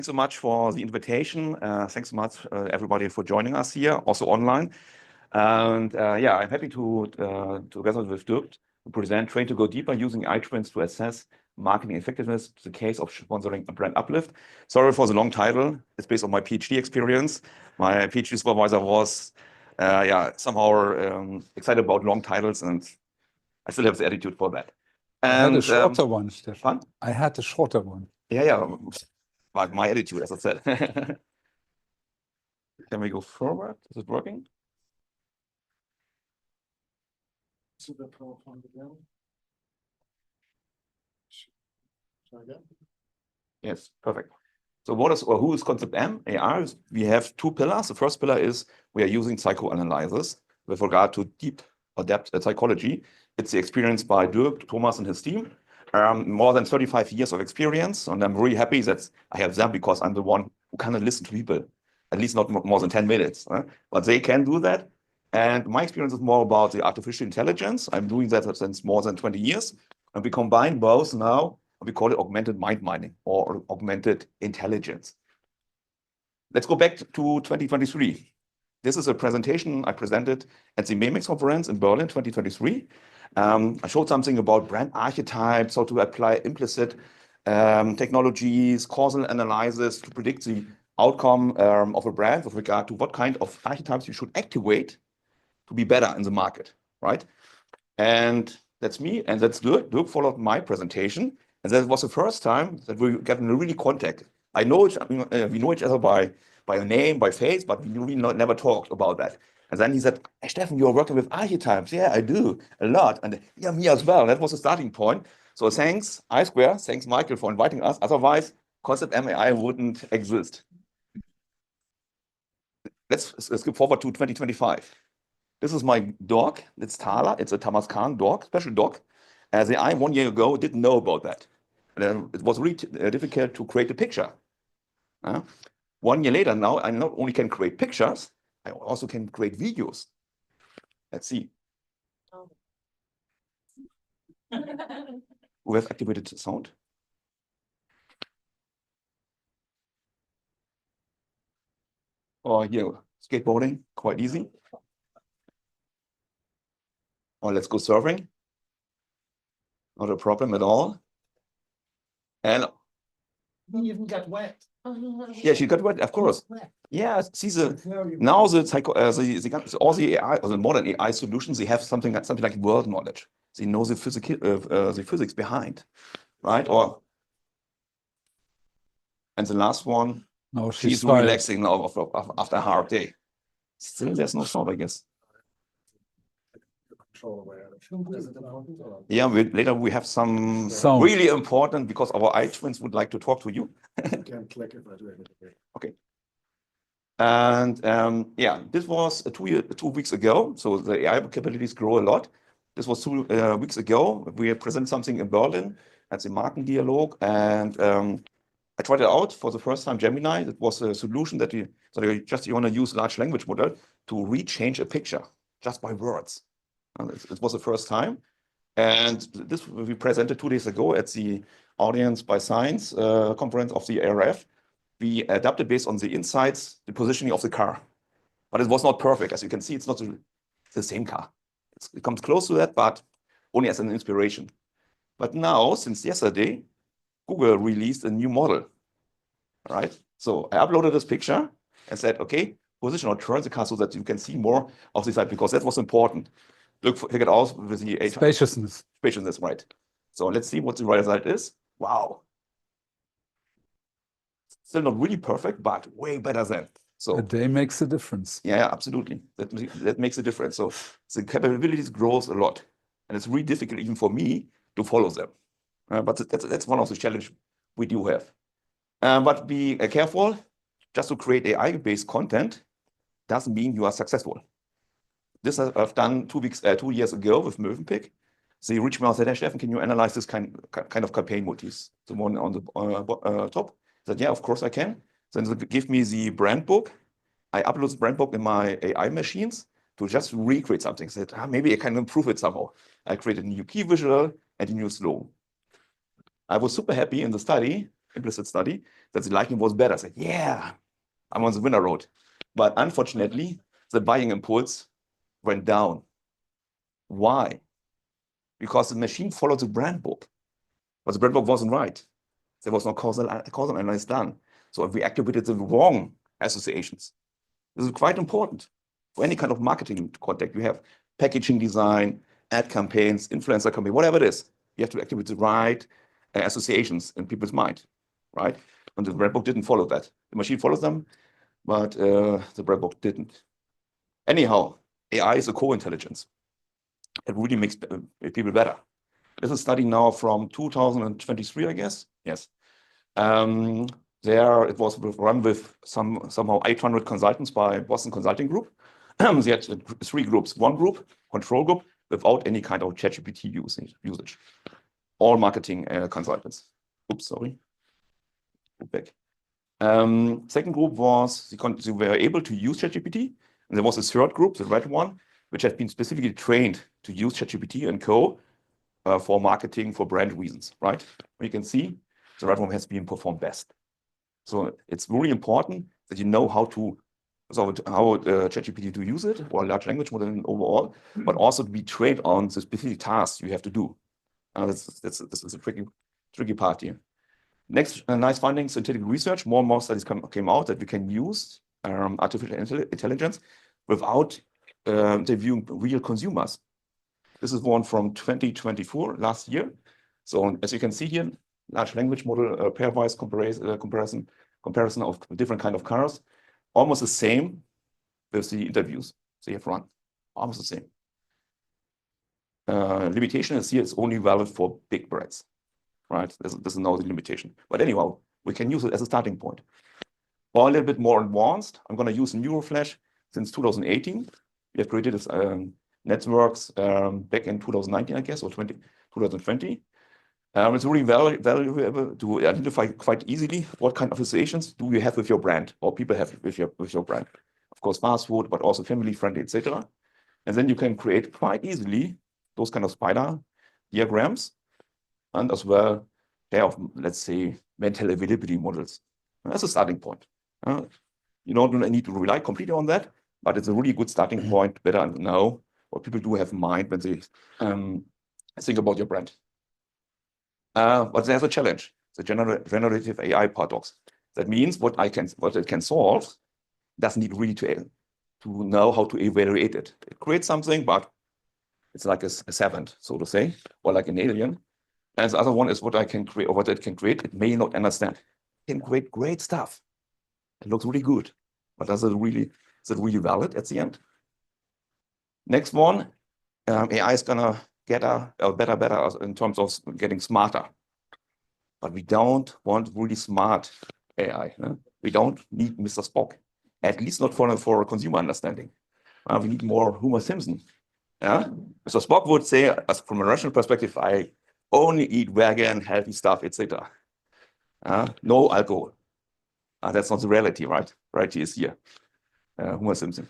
Thanks so much for the invitation. Thanks so much, everybody, for joining us here, also online. And yeah, I'm happy to together with Dirk, to present Train to Go Deeper using iTrends to assess marketing effectiveness, the case of sponsoring a brand uplift. Sorry for the long title. It's based on my PhD experience. My PhD supervisor was somehow excited about long titles, and I still have the attitude for that. And, I had a shorter one, Steffen. I had a shorter one. Yeah. Like my attitude, as I said. Can we go forward? Is it working? Yes, perfect. So what is or who is Concept M? AI, we have two pillars. The first pillar is we are using psychoanalysis with regard to deep or depth psychology. It's the experience by Dirk, Thomas, and his team. More than 35 years of experience, and I'm really happy that I have them because I'm the one who cannot listen to people, at least not more than 10 minutes. But they can do that. And my experience is more about the artificial intelligence. I'm doing that since more than 20 years. And we combine both now, and we call it augmented mind mining or augmented intelligence. Let's go back to 2023. This is a presentation I presented at the Memex conference in Berlin 2023. I showed something about brand archetypes, how to apply implicit technologies, causal analysis to predict the outcome of a brand with regard to what kind of archetypes you should activate to be better in the market, right? And that's me, and that's Dirk. Dirk followed my presentation, and that was the first time that we got in really contact. I know we know each other by a name, by face, but we really never talked about that. And then he said, "Hey, Steffen, you're working with archetypes." Yeah, I do a lot. And yeah, me as well. That was the starting point. So thanks, I2, thanks, Michael, for inviting us. Otherwise, Concept MAI wouldn't exist. Let's skip forward to 2025. This is my dog. It's Thala. It's a Tamascan dog, special dog. The AI 1 year ago didn't know about that. And it was really difficult to create a picture. 1 year later, now I not only can create pictures, I also can create videos. Let's see. We have activated the sound. Or here, skateboarding, quite easy. Or let's go surfing. Not a problem at all. And he even got wet. Yeah, she got wet, of course. Yeah, see now all the AI or the modern AI solutions, they have something like world knowledge. They know the physics behind, right? And the last one, no, she's relaxing now after a hard day. Still, there's no sound, I guess. Yeah, later we have some sound. Really important because our iTwins would like to talk to you. You can click if I do it. Okay. And yeah, this was 2 weeks ago. So the AI capabilities grow a lot. This was 2 weeks ago. We presented something in Berlin at the Markendialog, and I tried it out for the first time. Gemini. It was a solution that you want to use large language model to rechange a picture just by words. It was the first time, and this we presented 2 days ago at the Audience by Science conference of the ARF. We adapted based on the insights, the positioning of the car, but it was not perfect. As you can see, it's not the same car. It comes close to that, but only as an inspiration. But now, since yesterday, Google released a new model, right? So I uploaded this picture and said, okay, position or turn the car so that you can see more of the side, because that was important. Look, figured out with the spaciousness. Spaciousness, right? So let's see what the right side is. Wow. Still not really perfect, but way better than. So a day makes a difference. Yeah, absolutely. That makes a difference. So the capabilities grows a lot, and it's really difficult even for me to follow them. But that's one of the challenges we do have. But be careful. Just to create AI-based content doesn't mean you are successful. This I've done 2 years ago with Mövenpick. They reached me and said, "Hey, Steffen, can you analyze this kind of campaign motifs?" The one on the top. I said, "Yeah, of course I can." Then they give me the brand book. I upload the brand book in my AI machines to just recreate something. I said, maybe I can improve it somehow. I created a new key visual and a new slogan. I was super happy in the study implicit study, that the liking was better. I said, yeah, I'm on the winner road. But unfortunately, the buying impulse went down. Why? Because the machine followed the brand book, but the brand book wasn't right. There was no causal analysis done. So we activated the wrong associations. This is quite important for any kind of marketing contact. You have packaging design, ad campaigns, influencer campaign, whatever it is. You have to activate the right associations in people's mind, right? And the brand book didn't follow that. The machine follows them, but the brand book didn't. Anyhow, AI is a co-intelligence. It really makes people better. This is a study now from 2023, I guess. Yes. There it was run with somehow 800 consultants by Boston Consulting Group. They had 3 groups. One group, control group, without any kind of ChatGPT usage. All marketing consultants. Oops, sorry. Go back. Second group was they were able to use ChatGPT. And there was a third group, the red one, which had been specifically trained to use ChatGPT and co for marketing, for brand reasons, right? You can see the red one has been performed best. So it's really important that you know how ChatGPT to use it, or large language model overall, but also to be trained on the specific tasks you have to do. This is a tricky part here. Next, nice finding, scientific research. More and more studies came out that we can use artificial intelligence without interviewing real consumers. This is one from 2024, last year. So as you can see here, large language model pairwise comparison of different kind of cars, almost the same with the interviews they have run, almost the same. Limitation is here, it's only valid for big brands, right? This is now the limitation. But anyhow, we can use it as a starting point. Or a little bit more advanced, I'm going to use Neuroflash since 2018. We have created this networks back in 2019, I guess, or 2020. It's really valuable to identify quite easily what kind of associations do you have with your brand, or people have with your brand. Of course, fast food, but also family friendly, etc. And then you can create quite easily those kind of spider diagrams, and as well pair of, let's say, mental availability models. That's a starting point. You don't need to rely completely on that, but it's a really good starting point. Better know what people do have in mind when they think about your brand. But there's a challenge, the generative AI paradox. That means what it can solve doesn't need really to know how to evaluate it. It creates something, but it's like a savant, so to say, or like an alien. And the other one is what I can create, or what it can create, it may not understand. It can create great stuff. It looks really good, but is it really valid at the end? Next one, AI is gonna get better in terms of getting smarter. But we don't want really smart AI. We don't need Mr. Spock, at least not for consumer understanding. We need more Homer Simpson. Yeah? Mr. Spock would say, as from a rational perspective, I only eat vegan, healthy stuff, etc. No alcohol. That's not the reality, right? Reality is here. Homer Simpson.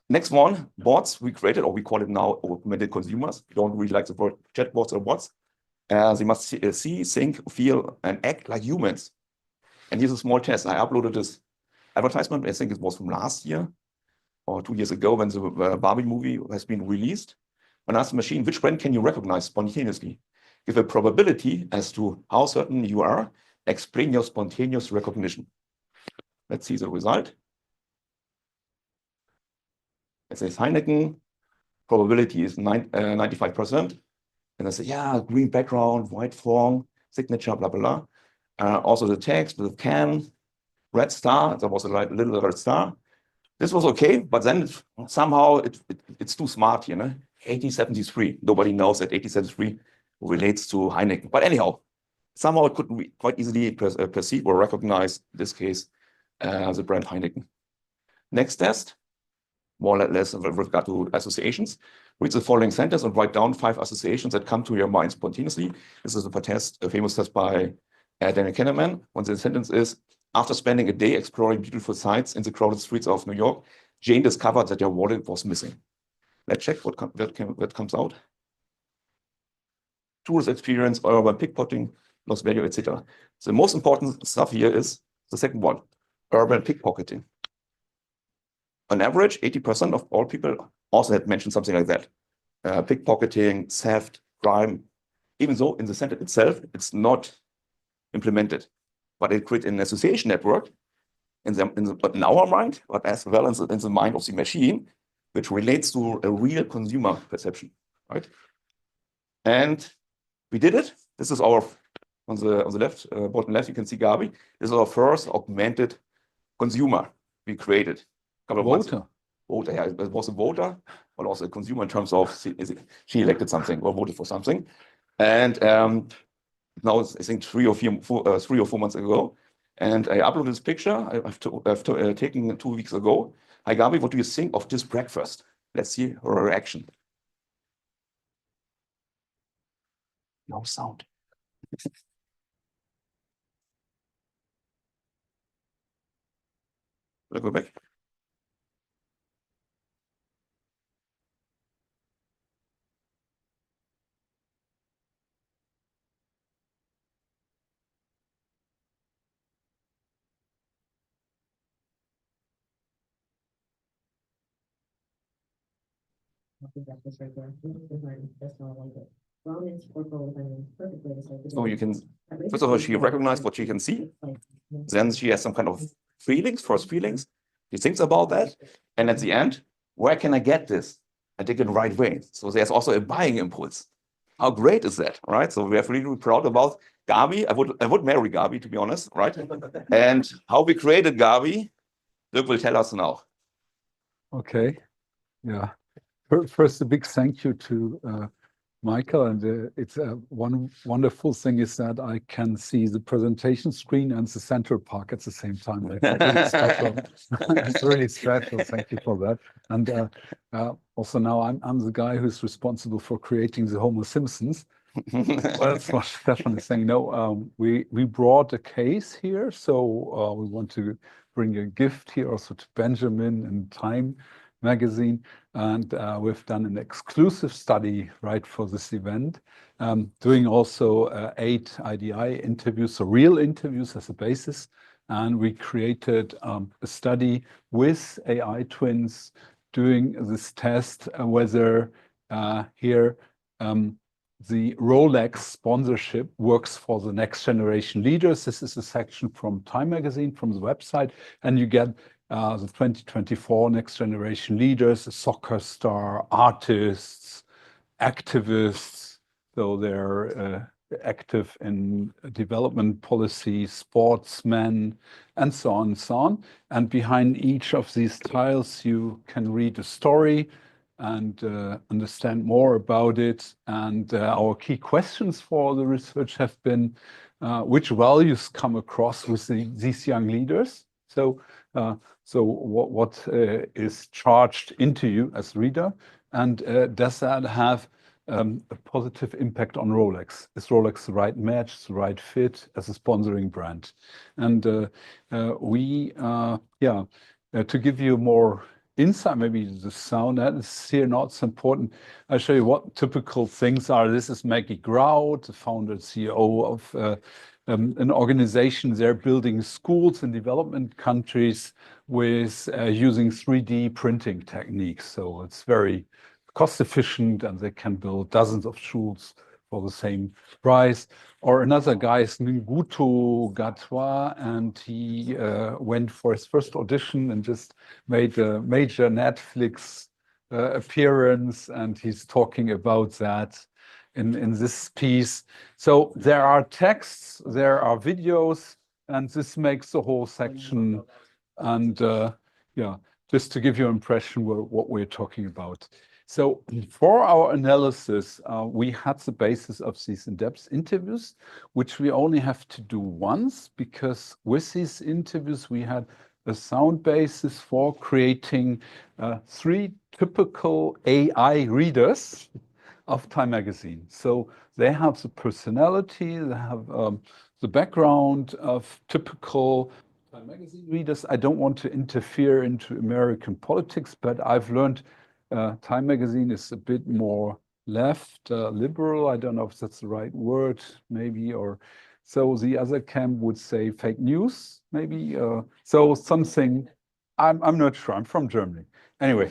Next one, bots we created, or we call it now augmented consumers. We don't really like the word chatbots or bots. They must see, think, feel, and act like humans. And here's a small test. I uploaded this advertisement. I think it was from last year or 2 years ago when the Barbie movie has been released. And asked the machine, which brand can you recognize spontaneously? Give a probability as to how certain you are. Explain your spontaneous recognition. Let's see the result. It says Heineken, probability is 95%. And I say, yeah, green background, white font, signature, blah, blah, blah. Also the text, the can, red star, there was a little red star. This was okay, but then somehow it's too smart, 8073. Nobody knows that 8073 relates to Heineken. But anyhow, somehow it could quite easily perceive or recognize, in this case, the brand Heineken. Next test, more or less with regard to associations. Read the following sentence and write down 5 associations that come to your mind spontaneously. This is a famous test by Daniel Kahneman. When the sentence is, after spending a day exploring beautiful sights in the crowded streets of New York, Jane discovered that her wallet was missing. Let's check what comes out. Tourist experience, urban pickpocketing, lost value, etc. The most important stuff here is the second one, urban pickpocketing. On average, 80% of all people also had mentioned something like that. Pickpocketing, theft, crime, even though in the sentence itself, it's not implemented, but it creates an association network in our mind, but as well as in the mind of the machine, which relates to a real consumer perception, right? And we did it. This is our, on the left, bottom left, you can see Gabi. This is our first augmented consumer we created. Voter. Voter, yeah, it was a voter, but also a consumer in terms of she elected something or voted for something. And now it's, I think, 3 or 4 months ago. And I uploaded this picture I've taken 2 weeks ago. Hi, Gabi, what do you think of this breakfast? Let's see her reaction. No sound. Will I go back? So you can, first of all, she recognized what she can see. Then she has some kind of feelings, first feelings. She thinks about that. And at the end, where can I get this? I take it the right way. So there's also a buying impulse. How great is that, right? So we are really proud about Gabi. I would marry Gabi, to be honest, right? And how we created Gabi, Dirk will tell us now. Okay, yeah. First, a big thank you to Michael, and it's one wonderful thing is that I can see the presentation screen and the Central Park at the same time. That's really special. It's really special. Thank you for that. And also now I'm the guy who's responsible for creating the Homo Simpsons. Well, that's what Steffen is saying. No, we brought a case here, so we want to bring a gift here also to Benjamin and Time magazine, and we've done an exclusive study right for this event, doing also 8 IDI interviews, so real interviews as a basis, and we created a study with AI twins doing this test whether here the Rolex sponsorship works for the next generation leaders. This is a section from Time magazine, from the website, and you get the 2024 next generation leaders, a soccer star, artists, activists, so they're active in development policy, sportsmen, and so on and so on. And behind each of these tiles, you can read a story and understand more about it. And our key questions for the research have been, which values come across with these young leaders? So what is charged into you as reader, and does that have a positive impact on Rolex? Is Rolex the right match, the right fit as a sponsoring brand? And to give you more insight, maybe the sound that is here not so important. I'll show you what typical things are. This is Maggie Grout, the founder and CEO of an organization. They're building schools in development countries with using 3D printing techniques. So it's very cost efficient, and they can build dozens of schools for the same price. Or another guy is Ngutu Gatwa, and he went for his first audition and just made a major Netflix appearance, and he's talking about that in this piece. So there are texts, there are videos, and this makes the whole section. And just to give you an impression what we're talking about. So for our analysis, we had the basis of these in-depth interviews, which we only have to do once, because with these interviews, we had a sound basis for creating 3 typical AI readers of Time magazine. So they have the personality, they have the background of typical Time magazine readers. I don't want to interfere into American politics, but I've learned Time magazine is a bit more left, liberal. I don't know if that's the right word, maybe, or So the other camp would say fake news, maybe. So something, I'm not sure. I'm from Germany. Anyway,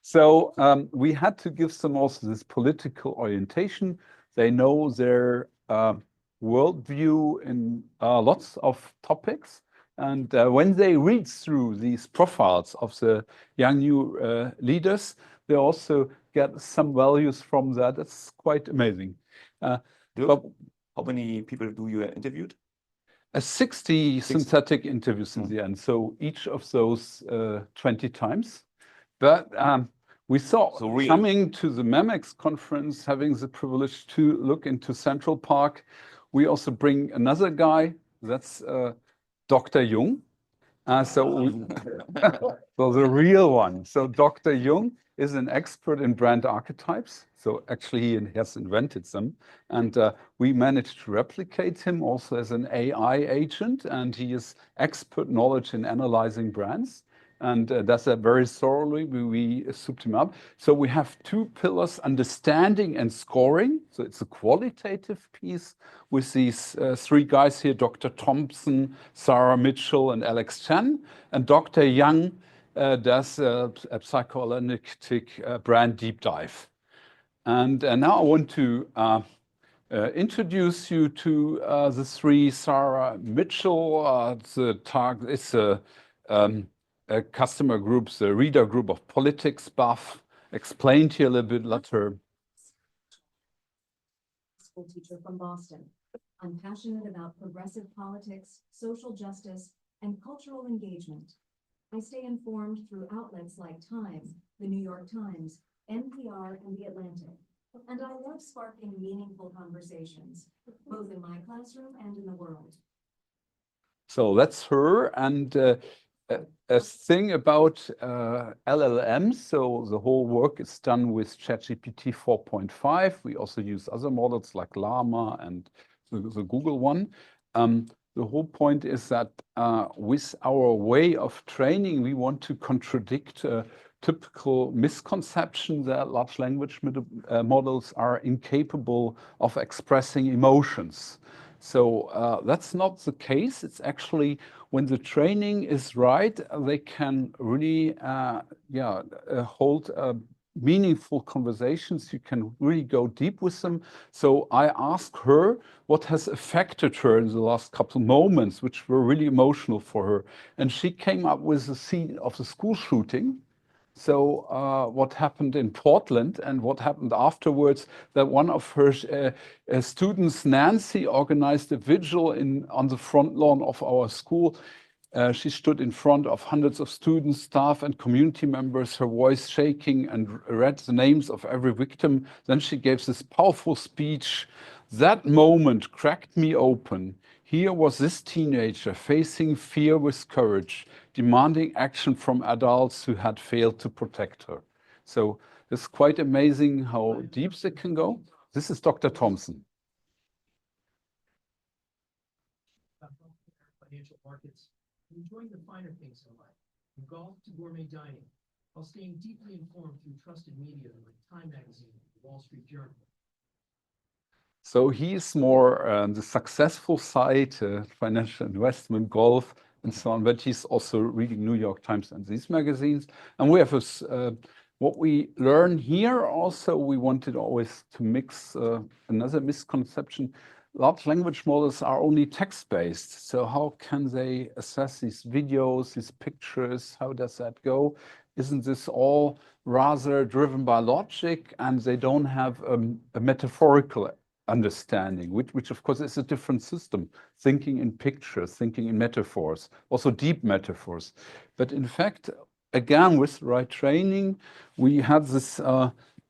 so we had to give them also this political orientation. They know their worldview in lots of topics. And when they read through these profiles of the young new leaders, they also get some values from that. That's quite amazing. Dirk, how many people do you interviewed? 60 synthetic interviews in the end. So each of those 20 times. But we saw coming to the Memex conference, having the privilege to look into Central Park, we also bring another guy, that's Dr. Jung. So the real one. So Dr. Jung is an expert in brand archetypes. So actually he has invented them. And we managed to replicate him also as an AI agent. And he is expert knowledge in analyzing brands. And does that very thoroughly. We souped him up. So we have two pillars, understanding and scoring. So it's a qualitative piece with these three guys here, Dr. Thompson, Sarah Mitchell, and Alex Chen. And Dr. Young does a psychoanalytic brand deep dive. And now I want to introduce you to the three. Sarah Mitchell, it's a customer group, the reader group of politics buff. Explained here a little bit, let her. School teacher from Boston. I'm passionate about progressive politics, social justice, and cultural engagement. I stay informed through outlets like Time, the New York Times, NPR, and The Atlantic. And I love sparking meaningful conversations, both in my classroom and in the world. So that's her. And a thing about LLMs, so the whole work is done with ChatGPT 4.5. We also use other models like Llama and the Google one. The whole point is that with our way of training, we want to contradict typical misconception that large language models are incapable of expressing emotions. So that's not the case. It's actually when the training is right, they can really hold meaningful conversations. You can really go deep with them. So I asked her what has affected her in the last couple of moments, which were really emotional for her. And she came up with a scene of the school shooting. So what happened in Portland and what happened afterwards, that one of her students, Nancy, organized a vigil on the front lawn of our school. She stood in front of hundreds of students, staff, and community members, her voice shaking, and read the names of every victim. Then she gave this powerful speech. That moment cracked me open. Here was this teenager facing fear with courage, demanding action from adults who had failed to protect her. So it's quite amazing how deep they can go. This is Dr. Thompson. Financial markets, enjoying the finer things in life, from golf to gourmet dining, while staying deeply informed through trusted media like Time Magazine and the Wall Street Journal. So he's more the successful side, financial investment, golf, and so on. But he's also reading New York Times and these magazines. And we have what we learn here also, we wanted always to mix another misconception. Large language models are only text-based. So how can they assess these videos, these pictures? How does that go? Isn't this all rather driven by logic, and they don't have a metaphorical understanding, which of course is a different system, thinking in pictures, thinking in metaphors, also deep metaphors. But in fact, again, with the right training, we had this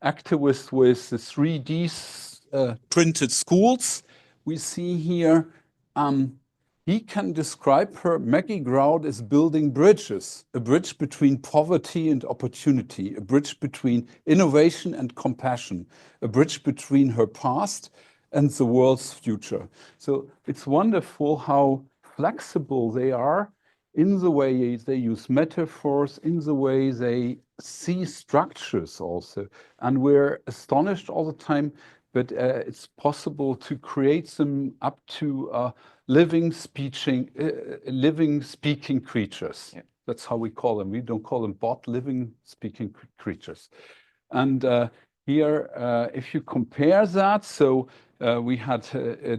activist with the 3D printed schools. We see here, he can describe her, Maggie Grout, as building bridges, a bridge between poverty and opportunity, a bridge between innovation and compassion, a bridge between her past and the world's future. So it's wonderful how flexible they are in the way they use metaphors, in the way they see structures also. And we're astonished all the time but it's possible to create them up to living speaking creatures. Yeah. That's how we call them. We don't call them bot, living speaking creatures. And here, if you compare that, so we had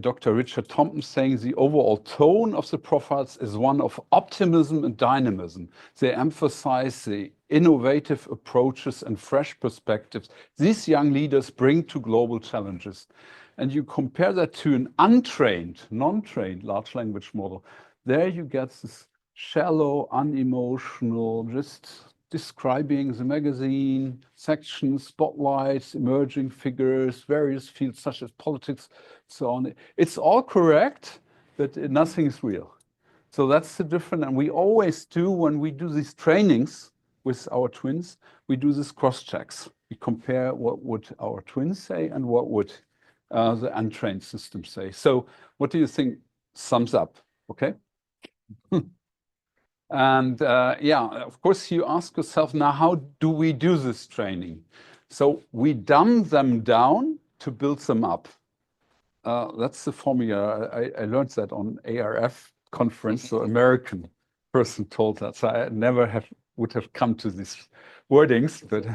Dr. Richard Thompson saying the overall tone of the profiles is one of optimism and dynamism. They emphasize the innovative approaches and fresh perspectives these young leaders bring to global challenges. And you compare that to an untrained, non-trained large language model, there you get this shallow, unemotional, just describing the magazine, sections, spotlights, emerging figures, various fields such as politics, so on. It's all correct, but nothing is real. So that's the difference. And we always do, when we do these trainings with our twins, we do this cross-checks. We compare what would our twins say and what would the untrained system say. So what do you think sums up? Okay. And yeah, of course, you ask yourself now, how do we do this training? So we dumb them down to build them up. That's the formula. I learned that on ARF conference, so American person told that. So I never would have come to these wordings, but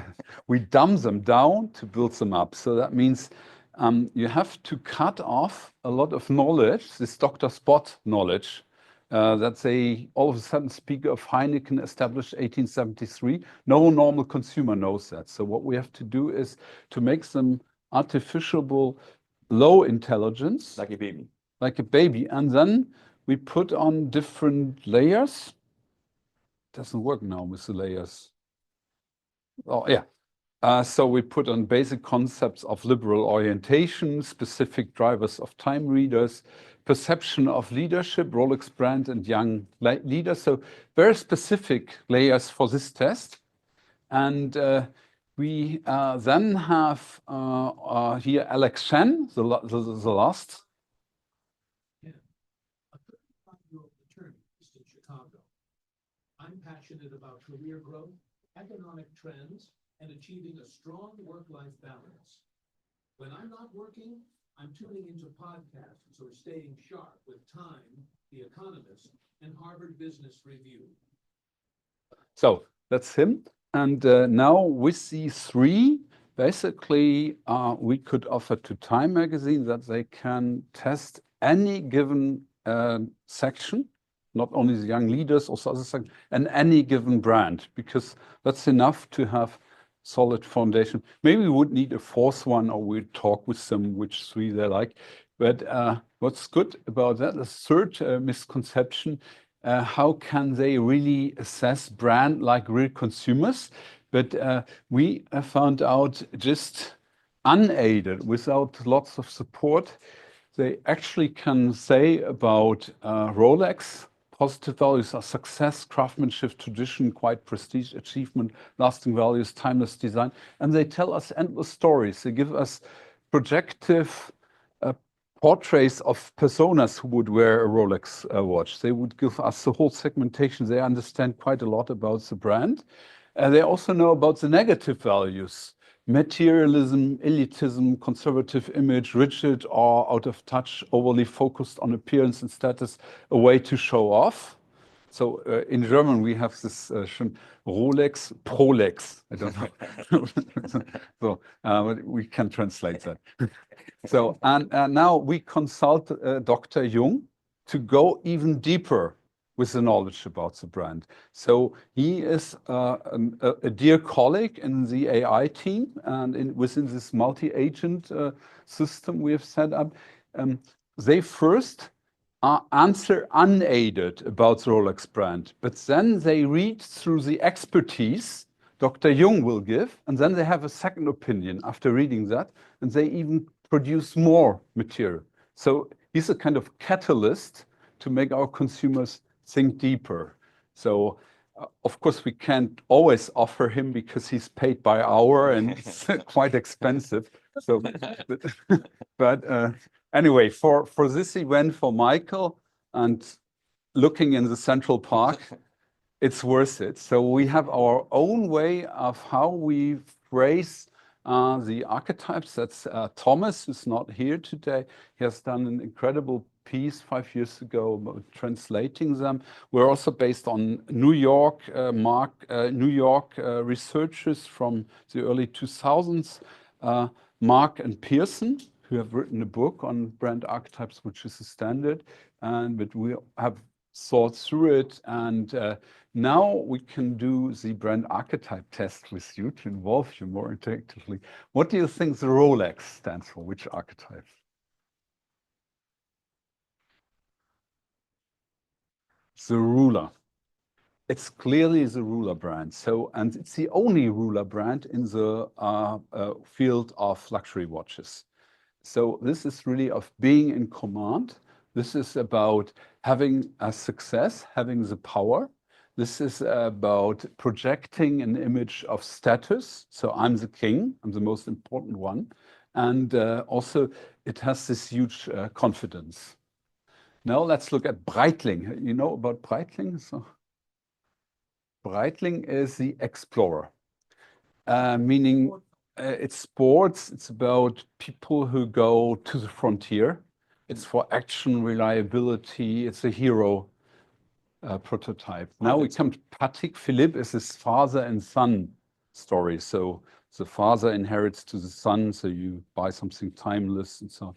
we dumb them down to build them up. So that means you have to cut off a lot of knowledge, this Dr. Spot knowledge, that they all of a sudden speak of Heineken established 1873. No normal consumer knows that. So what we have to do is to make them artificial, low intelligence. Like a baby. Like a baby. And then we put on different layers. Doesn't work now with the layers. Oh, yeah. So we put on basic concepts of liberal orientation, specific drivers of time readers, perception of leadership, Rolex brand and young leaders. So very specific layers for this test. And we then have here Alex Chen, the last. Yeah. A 35-year-old attorney based in Chicago. I'm passionate about career growth, economic trends, and achieving a strong work-life balance. When I'm not working, I'm tuning into podcasts or staying sharp with Time, The Economist, and Harvard Business Review. So that's him. And now with these three, basically, we could offer to Time magazine that they can test any given section, not only the young leaders, also other sections, and any given brand, because that's enough to have solid foundation. Maybe we would need a fourth one, or we'd talk with them which three they like. But what's good about that, the third misconception, how can they really assess brand like real consumers? But we found out just unaided, without lots of support, they actually can say about Rolex, positive values are success, craftsmanship, tradition, quiet prestige, achievement, lasting values, timeless design. And they tell us endless stories. They give us projective portraits of personas who would wear a Rolex watch. They would give us the whole segmentation. They understand quite a lot about the brand. They also know about the negative values: materialism, elitism, conservative image, rigid or out of touch, overly focused on appearance and status, a way to show off. So in German, we have this Rolex, Prolex. I don't know. So we can translate that. So, and now we consult Dr. Jung to go even deeper with the knowledge about the brand. So he is a dear colleague in the AI team, and within this multi-agent system we have set up. They first answer unaided about the Rolex brand, but then they read through the expertise Dr. Jung will give, and then they have a second opinion after reading that, and they even produce more material. So he's a kind of catalyst to make our consumers think deeper. So of course we can't always offer him because he's paid by hour and it's quite expensive. So, but anyway, for this event, for Michael, and looking in the Central Park, it's worth it. So we have our own way of how we phrase the archetypes. That's Thomas, who's not here today. He has done an incredible piece 5 years ago about translating them. We're also based on New York, researchers from the early 2000s, Mark and Pearson, who have written a book on brand archetypes, which is a standard, but we have thought through it, and now we can do the brand archetype test with you to involve you more interactively. What do you think the Rolex stands for? Which archetype? The ruler. It's clearly the ruler brand. So, and it's the only ruler brand in the field of luxury watches. So this is really of being in command. This is about having a success, having the power. This is about projecting an image of status. So I'm the king, I'm the most important one. And also it has this huge confidence. Now let's look at Breitling. You know about Breitling? So Breitling is the explorer, meaning it's sports. It's about people who go to the frontier. It's for action, reliability. It's a hero prototype. Now we come to Patek Philippe. Is his father and son story. So the father inherits to the son. So you buy something timeless and so on.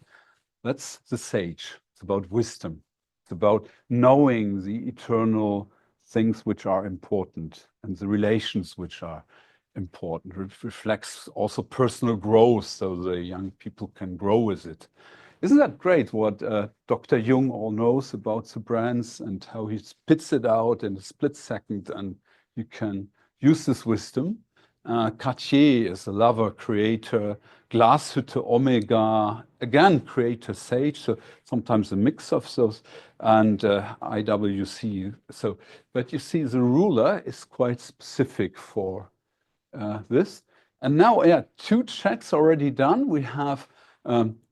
That's the sage. It's about wisdom. It's about knowing the eternal things which are important and the relations which are important. It reflects also personal growth, so the young people can grow with it. Isn't that great what Dr. Jung all knows about the brands and how he spits it out in a split second, and you can use this wisdom. Cartier is a lover, creator. Glashütte, Omega, again, creator, sage. So sometimes a mix of those, and IWC. So, but you see, the ruler is quite specific for this. And now, yeah, 2 checks already done. We have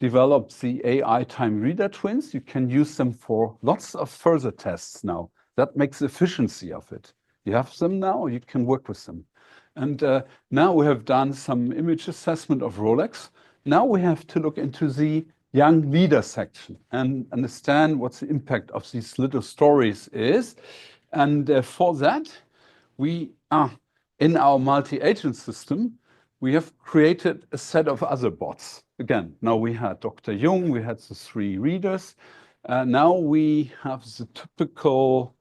developed the AI time reader twins. You can use them for lots of further tests now. That makes efficiency of it. You have them now, you can work with them. And now we have done some image assessment of Rolex. Now we have to look into the young leader section and understand what the impact of these little stories is. And for that, we are in our multi-agent system, we have created a set of other bots. Again, now we had Dr. Jung, we had the 3 readers. Now we have the typical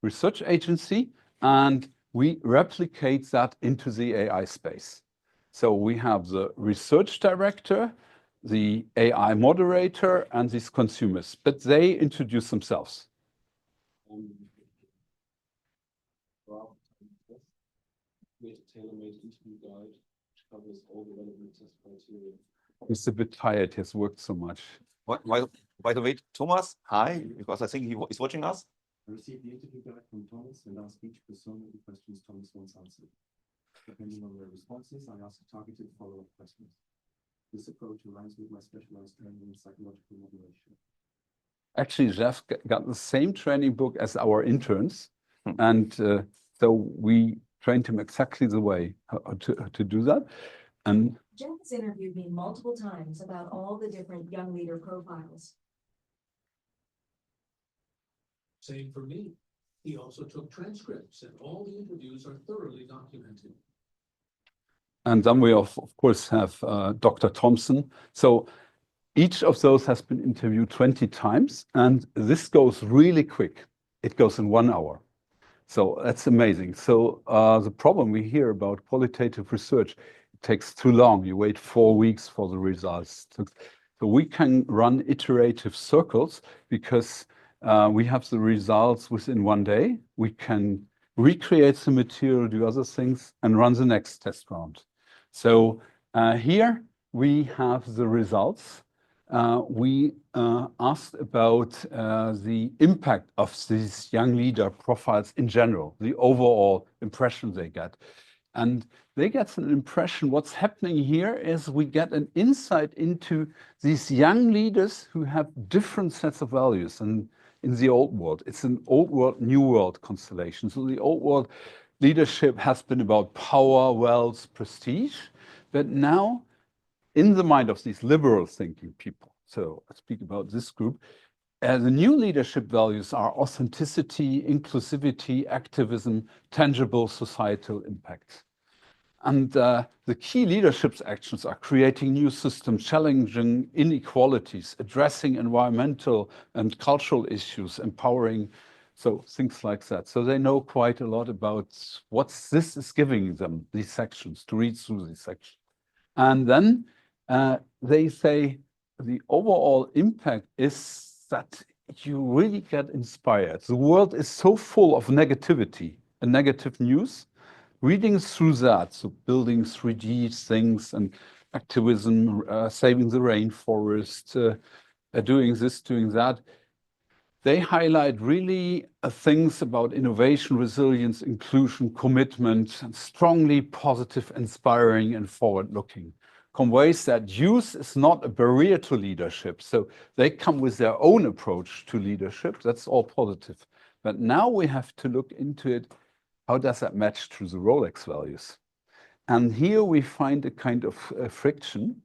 research agency, and we replicate that into the AI space. So we have the research director, the AI moderator, and these consumers, but they introduce themselves. Create a tailor-made interview guide which covers all the relevant test criteria. He's a bit tired, he has worked so much. By the way, Thomas, hi, because I think he's watching us. I received the interview guide from Thomas and asked each persona the questions Thomas wants answered. Depending on their responses, I ask targeted follow-up questions. This approach aligns with my specialized training in psychological moderation. Actually, Jeff got the same training book as our interns, and so we trained him exactly the way to do that. And Jeff has interviewed me multiple times about all the different young leader profiles. Same for me. He also took transcripts, and all the interviews are thoroughly documented. And then we of course have Dr. Thompson. So each of those has been interviewed 20 times, and this goes really quick. It goes in 1 hour. So that's amazing. So the problem we hear about qualitative research, it takes too long. You wait 4 weeks for the results. So we can run iterative circles because we have the results within 1 day. We can recreate the material, do other things, and run the next test round. So here we have the results. We asked about the impact of these young leader profiles in general, the overall impression they get. And they get an impression, what's happening here is we get an insight into these young leaders who have different sets of values. And in the old world, it's an old world, new world constellation. So the old world leadership has been about power, wealth, prestige. But now, in the mind of these liberal thinking people, so I speak about this group, the new leadership values are authenticity, inclusivity, activism, tangible societal impact. And the key leadership actions are creating new systems, challenging inequalities, addressing environmental and cultural issues, empowering, so things like that. So they know quite a lot about what this is giving them, these sections, to read through these sections. And then they say the overall impact is that you really get inspired. The world is so full of negativity and negative news. Reading through that, so building 3D things and activism, saving the rainforest, doing this, doing that, they highlight really things about innovation, resilience, inclusion, commitment, and strongly positive, inspiring, and forward-looking. Conveys that youth is not a barrier to leadership. So they come with their own approach to leadership. That's all positive. But now we have to look into it. How does that match to the Rolex values? And here we find a kind of friction.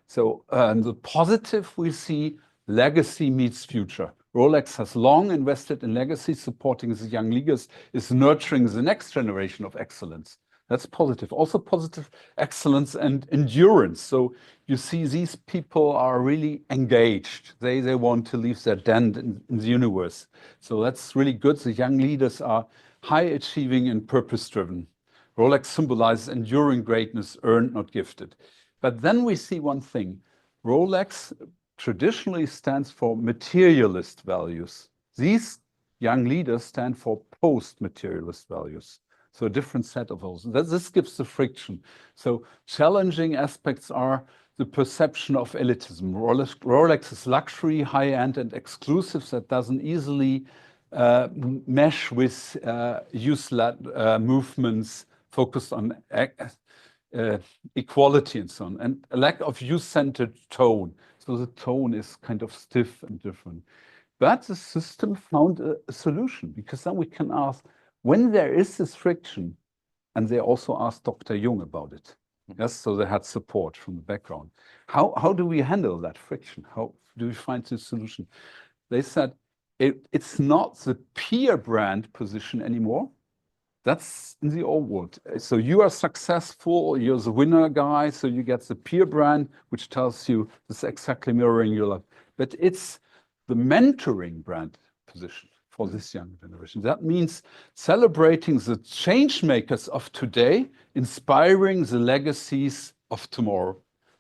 So the positive, we see legacy meets future. Rolex has long invested in legacy, supporting the young leaders, is nurturing the next generation of excellence. That's positive. Also positive excellence and endurance. So you see these people are really engaged. They want to leave their dent in the universe. So that's really good. The young leaders are high achieving and purpose driven. Rolex symbolizes enduring greatness, earned, not gifted. But then we see one thing. Rolex traditionally stands for materialist values. These young leaders stand for post-materialist values. So a different set of those. This gives the friction. So challenging aspects are the perception of elitism. Rolex is luxury, high-end, and exclusive that doesn't easily mesh with youth-led movements focused on equality and so on, and a lack of youth-centered tone. So the tone is kind of stiff and different. But the system found a solution, because then we can ask, when there is this friction, and they also asked Dr. Jung about it. Yes, so they had support from the background. How do we handle that friction? How do we find the solution? They said, it's not the peer brand position anymore. That's in the old world. So you are successful, you're the winner guy, so you get the peer brand, which tells you this is exactly mirroring your life. But it's the mentoring brand position for this young generation. That means celebrating the change makers of today, inspiring the legacies of tomorrow.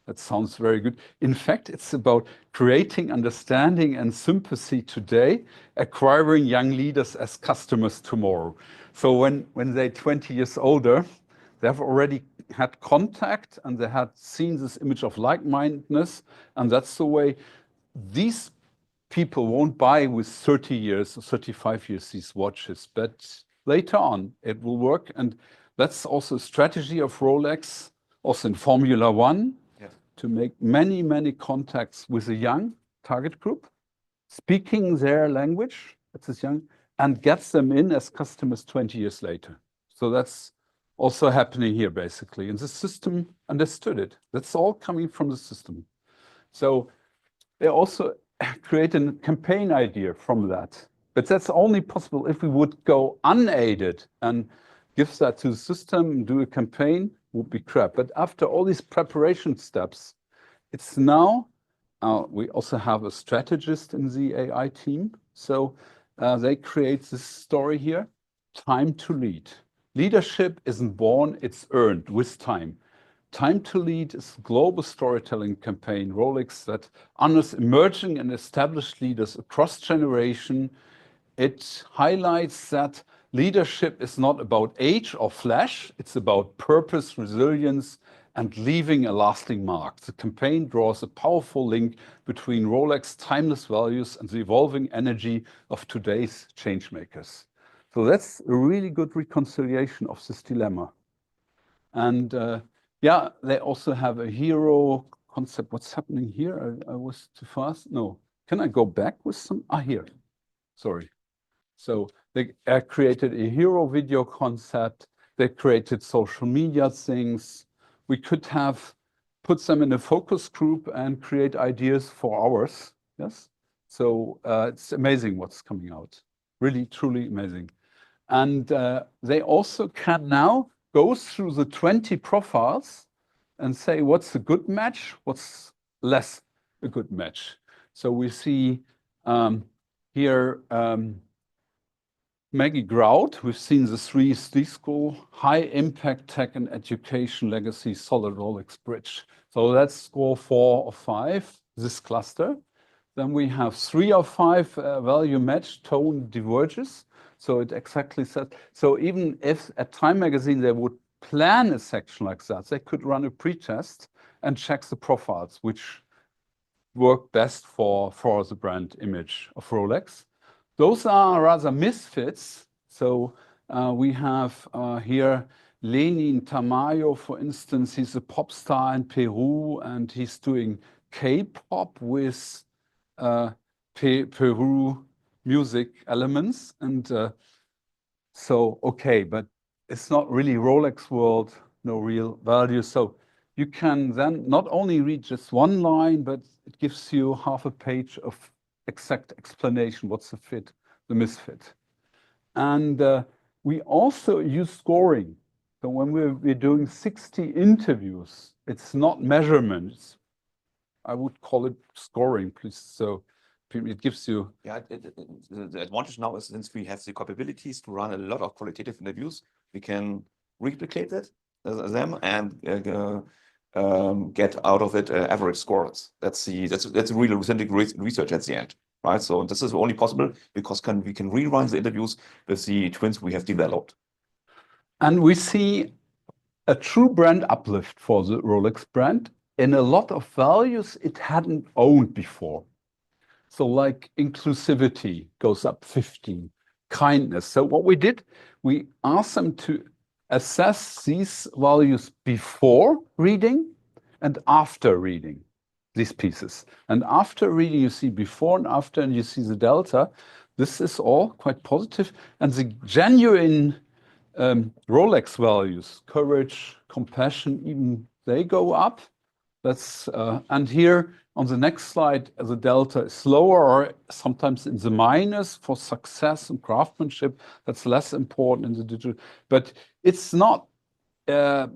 That sounds very good. In fact, it's about creating understanding and sympathy today, acquiring young leaders as customers tomorrow. So when they're 20 years older, they've already had contact and they had seen this image of like-mindedness. And that's the way these people won't buy with 30 years or 35 years these watches. But later on, it will work. And that's also a strategy of Rolex, also in Formula One, to make many, many contacts with a young target group, speaking their language, that's this young, and gets them in as customers 20 years later. So that's also happening here, basically. And the system understood it. That's all coming from the system. So they also create a campaign idea from that. But that's only possible if we would go unaided and give that to the system and do a campaign, would be crap. But after all these preparation steps, it's now, we also have a strategist in the AI team. So they create this story here, time to lead. Leadership isn't born, it's earned with time. Time to Lead is a global storytelling campaign, Rolex, that honors emerging and established leaders across generation. It highlights that leadership is not about age or flash, it's about purpose, resilience, and leaving a lasting mark. The campaign draws a powerful link between Rolex timeless values and the evolving energy of today's changemakers. So that's a really good reconciliation of this dilemma. And yeah, they also have a hero concept. What's happening here? I was too fast. No, can I go back with some? Here, sorry. So they created a hero video concept. They created social media things. we could have put them in a focus group and create ideas for hours. Yes. So it's amazing what's coming out. Really, truly amazing. And they also can now go through the 20 profiles and say what's a good match, what's less a good match. So we see here Maggie Grout, we've seen the 3 school, high impact tech and education legacy, solid Rolex bridge. So that's score 4 or 5, this cluster. Then we have 3 or 5 value match, tone diverges. So it exactly says, so even if at Time Magazine they would plan a section like that, they could run a pretest and check the profiles, which work best for the brand image of Rolex. Those are rather misfits. So we have here Lenin Tamayo, for instance. He's a pop star in Peru, and he's doing K-pop with Peru music elements. And so, okay, but it's not really Rolex world, no real value. So you can then not only read just one line, but it gives you half a page of exact explanation. What's the fit, the misfit. And we also use scoring. So when we're doing 60 interviews, it's not measurements. I would call it scoring, please. So it gives you. Yeah, the advantage now is since we have the capabilities to run a lot of qualitative interviews, we can replicate that them and get out of it average scores. That's really authentic research at the end, right? So this is only possible because we can rerun the interviews with the twins we have developed. And we see a true brand uplift for the Rolex brand in a lot of values it hadn't owned before. So like inclusivity goes up 15, kindness. So what we did, we asked them to assess these values before reading and after reading these pieces. And after reading, you see before and after, and you see the delta. This is all quite positive. And the genuine Rolex values, courage, compassion, even they go up. That's and here on the next slide, the delta is lower or sometimes in the minus for success and craftsmanship. That's less important in the digital, but it's not a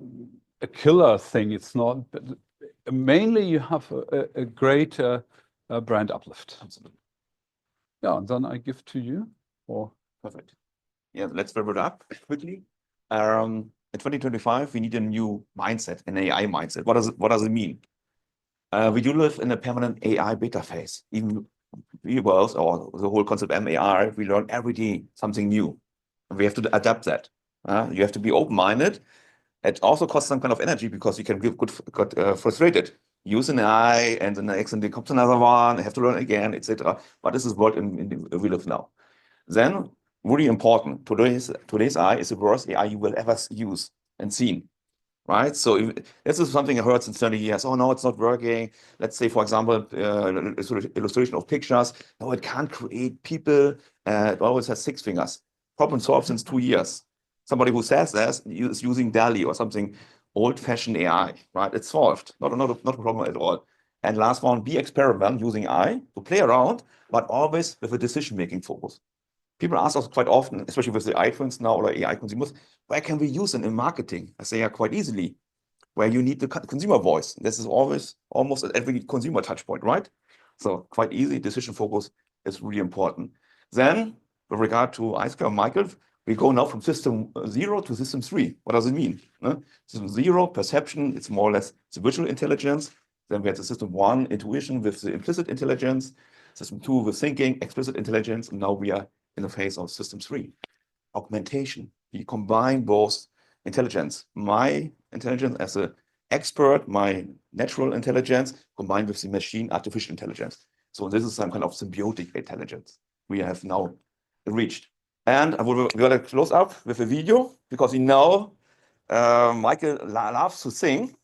killer thing. It's not. But mainly, you have a great brand uplift. Absolutely. Yeah, and then I give to you. Or Perfect. Yeah, let's wrap it up quickly. In 2025, we need a new mindset, an AI mindset. What does it mean? We do live in a permanent AI beta phase. Even we world or the whole concept MAR, we learn every day something new. And we have to adapt that. You have to be open-minded. It also costs some kind of energy because you can get frustrated. Use an AI and the next and comes another one, have to learn again, etc. But this is what we live now. Then, really important, today's AI is the worst AI you will ever use and seen. Right? So if this is something I heard since 30 years. Oh, no, it's not working. Let's say, for example, illustration of pictures. No, it can't create people. It always has 6 fingers. Problem solved since 2 years. Somebody who says that is using DALL-E or something old-fashioned AI, right? It's solved. Not a problem at all. And last one, be experiment using AI to play around, but always with a decision-making focus. People ask us quite often, especially with the iTwins now or AI consumers, where can we use them in marketing? I say quite easily, where you need the consumer voice. This is always almost at every consumer touch point, right? So quite easy, decision focus is really important. Then with regard to Isker and Michael, we go now from system 0 to system 3. What does it mean? System 0, perception, it's more or less the visual intelligence. Then we have the system 1, intuition with the implicit intelligence. System 2 with thinking, explicit intelligence. And now we are in the phase of system 3, augmentation. We combine both intelligence, my intelligence as an expert, my natural intelligence, combined with the machine artificial intelligence. So this is some kind of symbiotic intelligence we have now reached. And I would like to close up with a video because you know Michael loves to sing.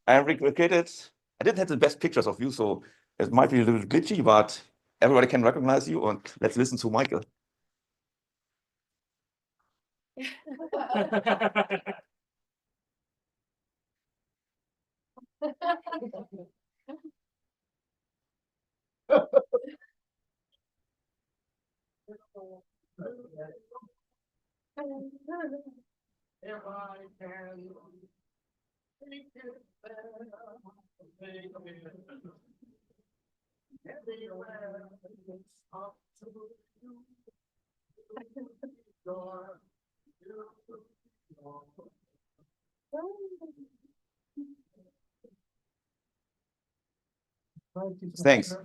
I recreated. I didn't have the best pictures of you, so it might be a little glitchy, but everybody can recognize you. And let's listen to Michael. If I can make it better, make it everywhere it's up to you. Your Thanks.